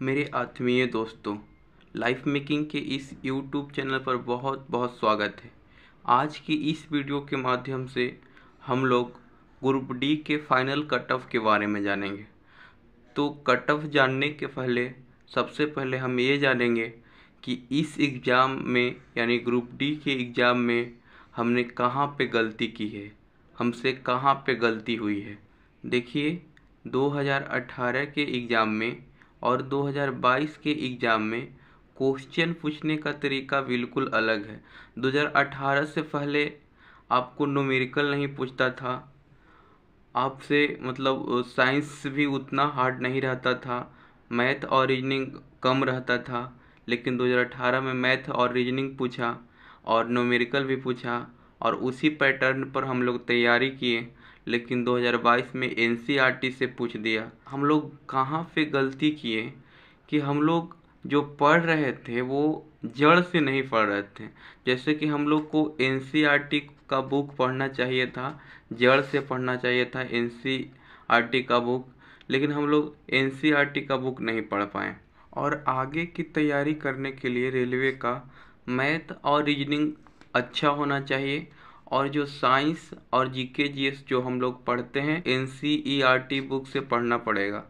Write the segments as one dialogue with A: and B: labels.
A: मेरे आत्मीय दोस्तों, लाइफ मेकिंग के इस यूट्यूब चैनल पर बहुत बहुत स्वागत है। आज की इस वीडियो के माध्यम से हम लोग ग्रुप डी के फाइनल कट ऑफ के बारे में जानेंगे। तो कट ऑफ जानने के पहले सबसे पहले हम ये जानेंगे कि इस एग्ज़ाम में यानी ग्रुप डी के एग्ज़ाम में हमने कहाँ पे गलती की है, हमसे कहाँ पे गलती हुई है। देखिए, 2018 के एग्ज़ाम में और 2022 के एग्ज़ाम में क्वेश्चन पूछने का तरीका बिल्कुल अलग है। 2018 से पहले आपको न्यूमेरिकल नहीं पूछता था, आपसे मतलब साइंस भी उतना हार्ड नहीं रहता था, मैथ और रीजनिंग कम रहता था। लेकिन 2018 में मैथ और रीजनिंग पूछा और न्यूमेरिकल भी पूछा और उसी पैटर्न पर हम लोग तैयारी किए। लेकिन 2022 में एनसीईआरटी से पूछ दिया। हम लोग कहाँ पे गलती किए कि हम लोग जो पढ़ रहे थे वो जड़ से नहीं पढ़ रहे थे। जैसे कि हम लोग को एनसीईआरटी का बुक पढ़ना चाहिए था, जड़ से पढ़ना चाहिए था एनसीईआरटी का बुक, लेकिन हम लोग एनसीईआरटी का बुक नहीं पढ़ पाए। और आगे की तैयारी करने के लिए रेलवे का मैथ और रीजनिंग अच्छा होना चाहिए। और जो साइंस और जीके जीएस जो हम लोग पढ़ते हैं एनसीईआरटी बुक से पढ़ना पड़ेगा।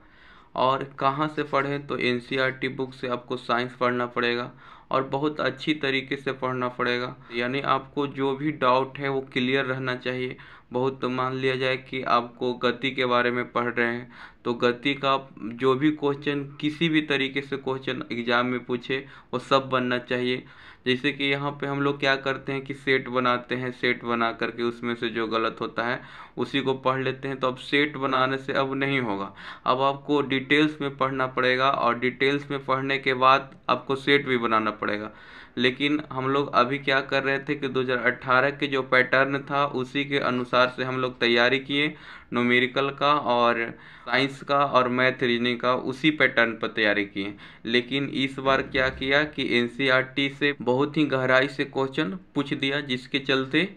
A: और कहाँ से पढ़ें तो एनसीईआरटी बुक से आपको साइंस पढ़ना पड़ेगा और बहुत अच्छी तरीके से पढ़ना पड़ेगा। यानी आपको जो भी डाउट है वो क्लियर रहना चाहिए। बहुत मान लिया जाए कि आपको गति के बारे में पढ़ रहे हैं तो गति का जो भी क्वेश्चन किसी भी तरीके से क्वेश्चन एग्जाम में पूछे वो सब बनना चाहिए। जैसे कि यहाँ पे हम लोग क्या करते हैं कि सेट बनाते हैं, सेट बना करके उसमें से जो गलत होता है उसी को पढ़ लेते हैं। तो अब सेट बनाने से अब नहीं होगा, अब आपको डिटेल्स में पढ़ना पड़ेगा और डिटेल्स में पढ़ने के बाद आपको सेट भी बनाना पड़ेगा। लेकिन हम लोग अभी क्या कर रहे थे कि 2018 के जो पैटर्न था उसी के अनुसार से हम लोग तैयारी किए, न्यूमेरिकल का और साइंस का और मैथ रीजनिंग का उसी पैटर्न पर तैयारी किए। लेकिन इस बार क्या किया कि एनसीईआरटी से बहुत ही गहराई से क्वेश्चन पूछ दिया, जिसके चलते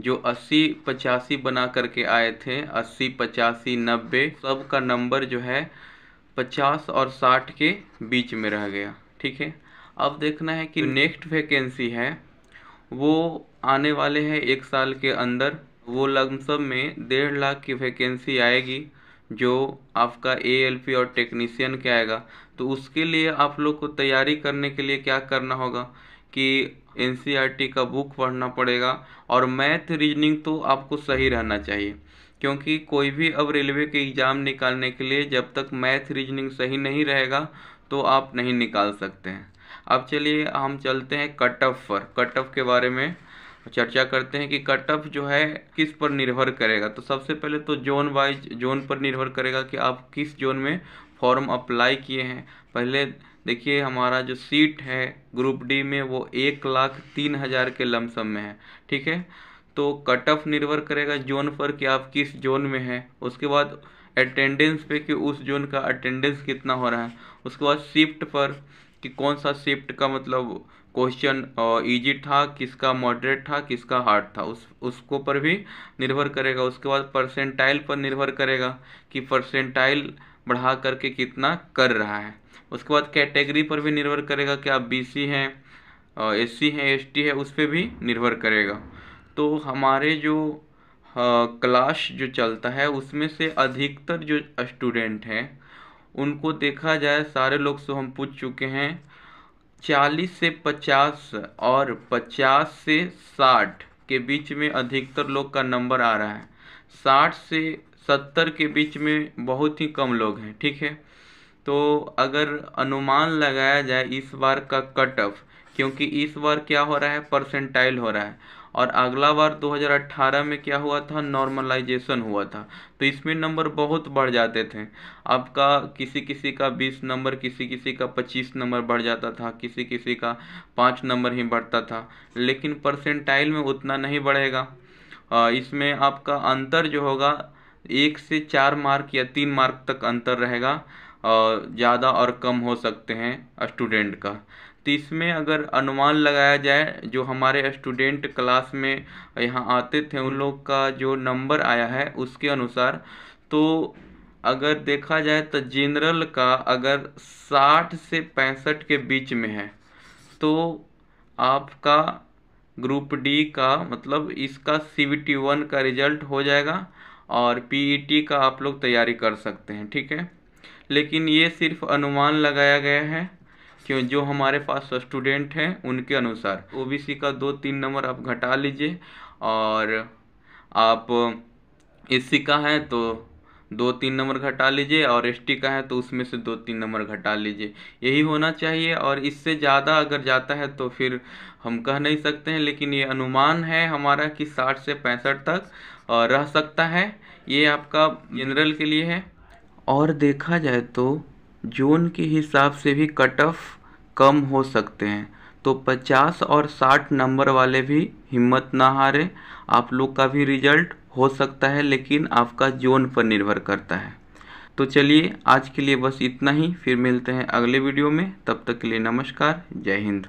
A: जो 80-85 बना करके आए थे, 80-85-90 सब का नंबर जो है 50 और 60 के बीच में रह गया। ठीक है, अब देखना है कि नेक्स्ट वैकेंसी है वो आने वाले हैं एक साल के अंदर। वो लमसम में 1.5 लाख की वैकेंसी आएगी जो आपका एएलपी और टेक्नीशियन के आएगा। तो उसके लिए आप लोग को तैयारी करने के लिए क्या करना होगा कि एनसीईआरटी का बुक पढ़ना पड़ेगा और मैथ रीजनिंग तो आपको सही रहना चाहिए। क्योंकि कोई भी अब रेलवे के एग्ज़ाम निकालने के लिए जब तक मैथ रीजनिंग सही नहीं रहेगा तो आप नहीं निकाल सकते हैं। अब चलिए हम चलते हैं कट ऑफ पर। कट ऑफ के बारे में चर्चा करते हैं कि कट ऑफ जो है किस पर निर्भर करेगा। तो सबसे पहले तो जोन वाइज जोन पर निर्भर करेगा कि आप किस जोन में फॉर्म अप्लाई किए हैं। पहले देखिए, हमारा जो सीट है ग्रुप डी में वो 1,03,000 के लमसम में है। ठीक है, तो कट ऑफ निर्भर करेगा जोन पर कि आप किस जोन में हैं। उसके बाद अटेंडेंस पे कि उस जोन का अटेंडेंस कितना हो रहा है। उसके बाद शिफ्ट पर कि कौन सा शिफ्ट का मतलब क्वेश्चन इजी था, किसका मॉडरेट था, किसका हार्ड था, उसको पर भी निर्भर करेगा। उसके बाद परसेंटाइल पर निर्भर करेगा कि परसेंटाइल बढ़ा करके कितना कर रहा है। उसके बाद कैटेगरी पर भी निर्भर करेगा कि आप बीसी हैं, एससी हैं, एसटी है, उस पर भी निर्भर करेगा। तो हमारे जो क्लास जो चलता है उसमें से अधिकतर जो स्टूडेंट हैं उनको देखा जाए, सारे लोग से हम पूछ चुके हैं, 40 से 50 और 50 से 60 के बीच में अधिकतर लोग का नंबर आ रहा है। 60 से 70 के बीच में बहुत ही कम लोग हैं। ठीक है, तो अगर अनुमान लगाया जाए इस बार का कट ऑफ, क्योंकि इस बार क्या हो रहा है, परसेंटाइल हो रहा है और अगला बार 2018 में क्या हुआ था, नॉर्मलाइजेशन हुआ था। तो इसमें नंबर बहुत बढ़ जाते थे। आपका किसी किसी का 20 नंबर, किसी किसी का 25 नंबर बढ़ जाता था, किसी किसी का 5 नंबर ही बढ़ता था। लेकिन परसेंटाइल में उतना नहीं बढ़ेगा। इसमें आपका अंतर जो होगा 1 से 4 मार्क या 3 मार्क तक अंतर रहेगा, ज़्यादा और कम हो सकते हैं स्टूडेंट का। तो इसमें अगर अनुमान लगाया जाए, जो हमारे स्टूडेंट क्लास में यहाँ आते थे उन लोग का जो नंबर आया है उसके अनुसार, तो अगर देखा जाए तो जनरल का अगर 60 से 65 के बीच में है तो आपका ग्रुप डी का मतलब इसका CBT 1 का रिजल्ट हो जाएगा और PET का आप लोग तैयारी कर सकते हैं, ठीक है। लेकिन ये सिर्फ अनुमान लगाया गया है क्यों, जो हमारे पास स्टूडेंट हैं उनके अनुसार। OBC का 2-3 नंबर आप घटा लीजिए और आप SC का है तो 2-3 नंबर घटा लीजिए और ST का है तो उसमें से 2-3 नंबर घटा लीजिए, यही होना चाहिए। और इससे ज़्यादा अगर जाता है तो फिर हम कह नहीं सकते हैं, लेकिन ये अनुमान है हमारा कि 60 से 65 तक रह सकता है। ये आपका जनरल के लिए है। और देखा जाए तो जोन के हिसाब से भी कट ऑफ कम हो सकते हैं, तो 50 और 60 नंबर वाले भी हिम्मत ना हारे, आप लोग का भी रिजल्ट हो सकता है, लेकिन आपका जोन पर निर्भर करता है। तो चलिए आज के लिए बस इतना ही, फिर मिलते हैं अगले वीडियो में। तब तक के लिए नमस्कार, जय हिंद।